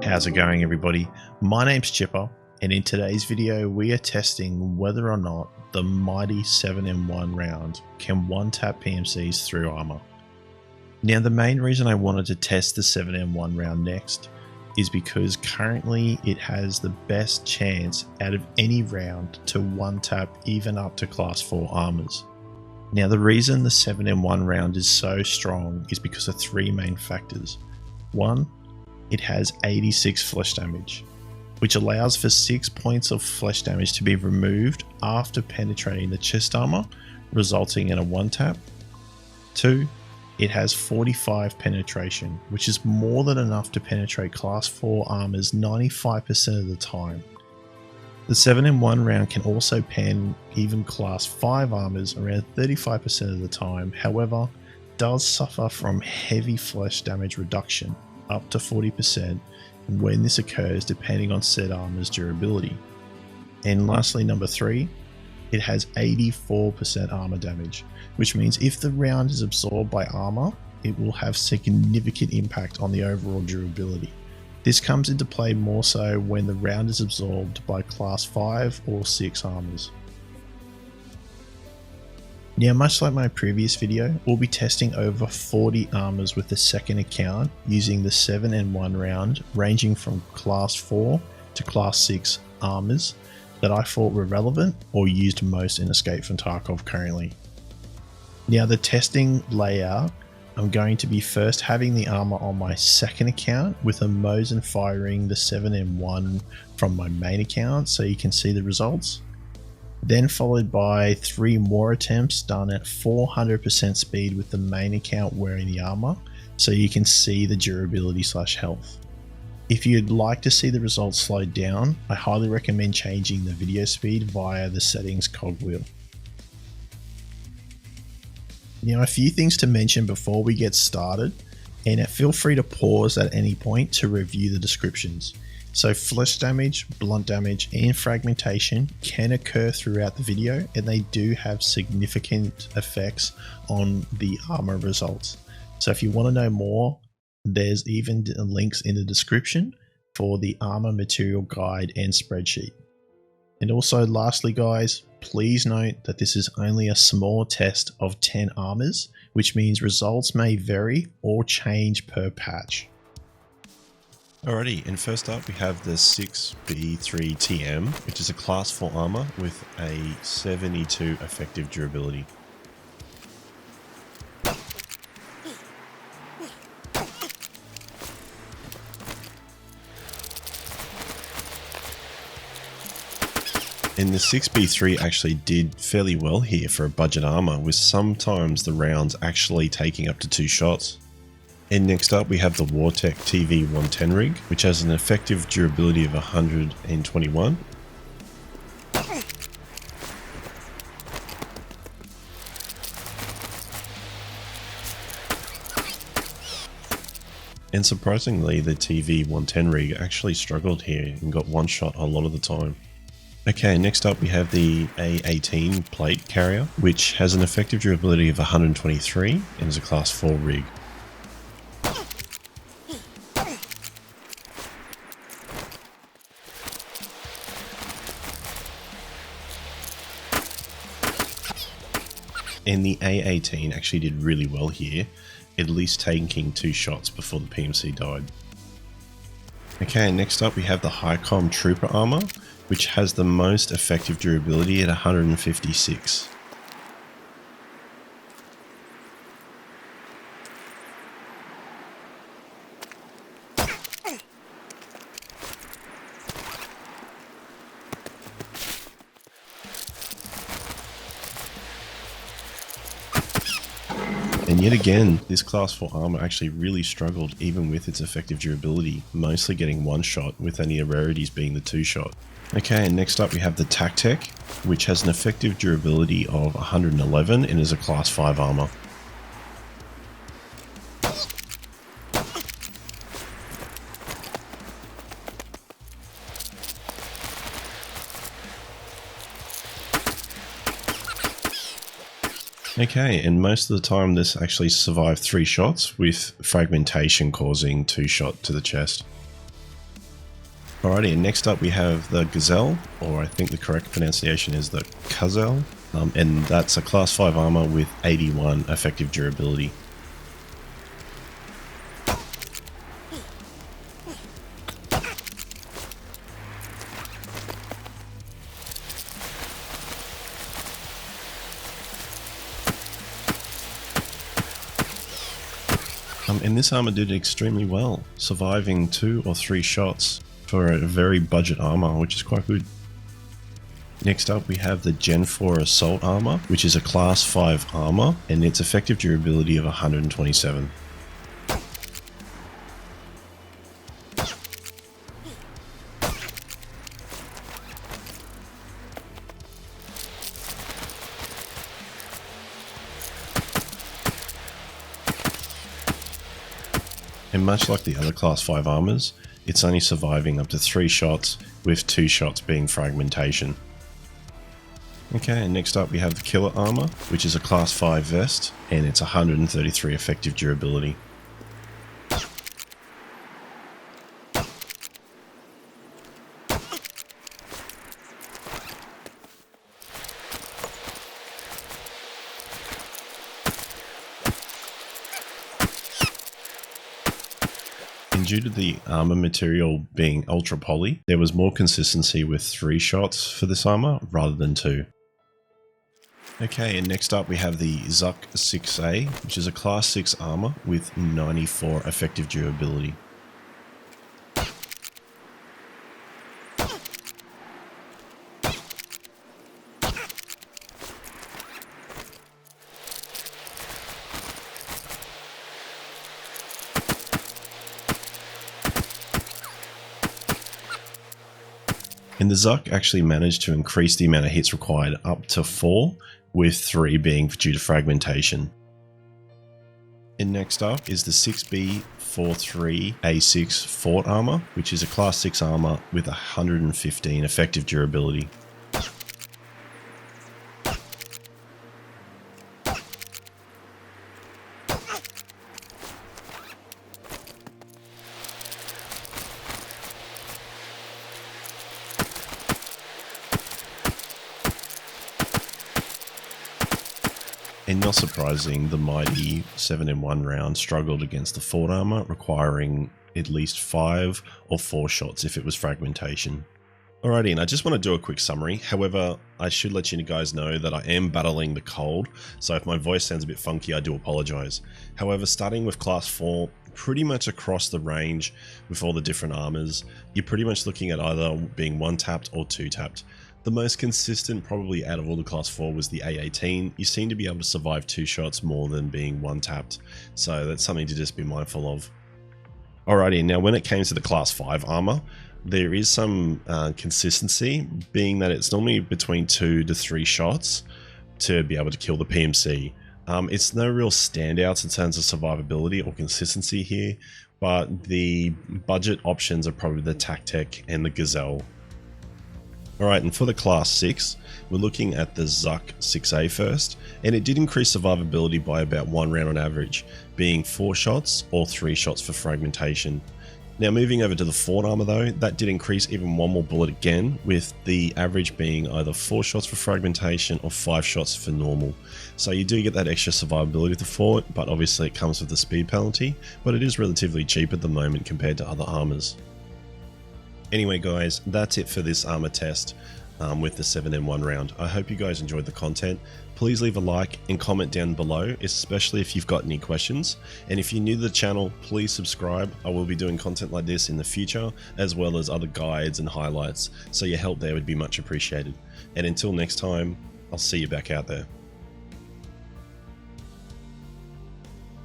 How's it going, everybody? My name's Chipper, and in today's video we are testing whether or not the mighty 7M1 round can one-tap PMCs through armor. Now, the main reason I wanted to test the 7M1 round next is because currently it has the best chance out of any round to one-tap even up to class 4 armors. Now, the reason the 7M1 round is so strong is because of three main factors. One, it has 86 flesh damage, which allows for 6 points of flesh damage to be removed after penetrating the chest armor, resulting in a one tap. 2, it has 45 penetration, which is more than enough to penetrate class 4 armors 95% of the time. The 7M1 round can also pen even class 5 armors around 35% of the time, however, does suffer from heavy flesh damage reduction up to 40% when this occurs depending on said armor's durability. And lastly, number 3, it has 84% armor damage, which means if the round is absorbed by armor, it will have significant impact on the overall durability. This comes into play more so when the round is absorbed by class 5 or 6 armors. Now, much like my previous video, we'll be testing over 40 armors with the second account using the 7M1 round, ranging from class 4 to class 6 armors that I thought were relevant or used most in Escape from Tarkov currently. Now, the testing layout, I'm going to be first having the armor on my second account with a Mosin firing the 7M1 from my main account so you can see the results. Then followed by 3 more attempts done at 400% speed with the main account wearing the armor so you can see the durability / health. If you'd like to see the results slowed down, I highly recommend changing the video speed via the settings cogwheel. Now, a few things to mention before we get started, and feel free to pause at any point to review the descriptions. So flesh damage, blunt damage, and fragmentation can occur throughout the video, and they do have significant effects on the armor results. So if you want to know more, there's even links in the description for the armor material guide and spreadsheet. And also lastly, guys, please note that this is only a small test of 10 armors, which means results may vary or change per patch. Alrighty, and first up we have the 6B3TM, which is a class 4 armor with a 72 effective durability. And the 6B3 actually did fairly well here for a budget armor, with sometimes the rounds actually taking up to 2 shots. And next up we have the Wartech TV110 rig, which has an effective durability of 121. And surprisingly, the TV110 rig actually struggled here and got one shot a lot of the time. Okay, next up we have the A18 plate carrier, which has an effective durability of 123 and is a class 4 rig. And the A18 actually did really well here, at least taking 2 shots before the PMC died. Okay, next up we have the Highcom Trooper armor, which has the most effective durability at 156. And yet again, this class 4 armor actually really struggled even with its effective durability, mostly getting 1 shot, with any rarities being the 2 shot. Okay, and next up we have the TacTech, which has an effective durability of 111 and is a class 5 armor. Okay, and most of the time this actually survived 3 shots, with fragmentation causing 2 shot to the chest. Alrighty, and next up we have the Gazelle, or I think the correct pronunciation is the Cazelle, and that's a class 5 armor with 81 effective durability. And this armor did extremely well, surviving 2 or 3 shots for a very budget armor, which is quite good. Next up we have the Gen 4 Assault Armor, which is a class 5 armor, and its effective durability of 127. And much like the other class 5 armors, it's only surviving up to 3 shots, with 2 shots being fragmentation. Okay, and next up we have the Killer Armor, which is a class 5 vest, and it's 133 effective durability. And due to the armor material being ultra poly, there was more consistency with 3 shots for this armor rather than 2. Okay, and next up we have the Zuck 6A, which is a class 6 armor with 94 effective durability. And the Zuck actually managed to increase the amount of hits required up to 4, with 3 being due to fragmentation. And next up is the 6B43A6 Fort Armor, which is a class 6 armor with 115 effective durability. And not surprising, the mighty 7-in-1 round struggled against the Fort Armor, requiring at least 5 or 4 shots if it was fragmentation. Alrighty, and I just want to do a quick summary. However, I should let you guys know that I am battling the cold, so if my voice sounds a bit funky, I do apologize. However, starting with class 4, pretty much across the range with all the different armors, you're pretty much looking at either being 1-tapped or 2-tapped. The most consistent probably out of all the class 4 was the A18. You seem to be able to survive 2 shots more than being 1-tapped, so that's something to just be mindful of. Alrighty, now when it came to the class 5 armor, there is some consistency, being that it's normally between 2 to 3 shots to be able to kill the PMC. It's no real standouts in terms of survivability or consistency here, but the budget options are probably the Tactec and the Gazelle. Alright, and for the class 6, we're looking at the Zuck 6A first, and it did increase survivability by about 1 round on average, being 4 shots or 3 shots for fragmentation. Now moving over to the Fort Armor though, that did increase even 1 more bullet again, with the average being either 4 shots for fragmentation or 5 shots for normal. So you do get that extra survivability with the Fort, but obviously it comes with the speed penalty, but it is relatively cheap at the moment compared to other armors. Anyway guys, that's it for this armor test with the 7-in-1 round. I hope you guys enjoyed the content. Please leave a like and comment down below, especially if you've got any questions. And if you're new to the channel, please subscribe. I will be doing content like this in the future, as well as other guides and highlights, so your help there would be much appreciated. And until next time, I'll see you back out there.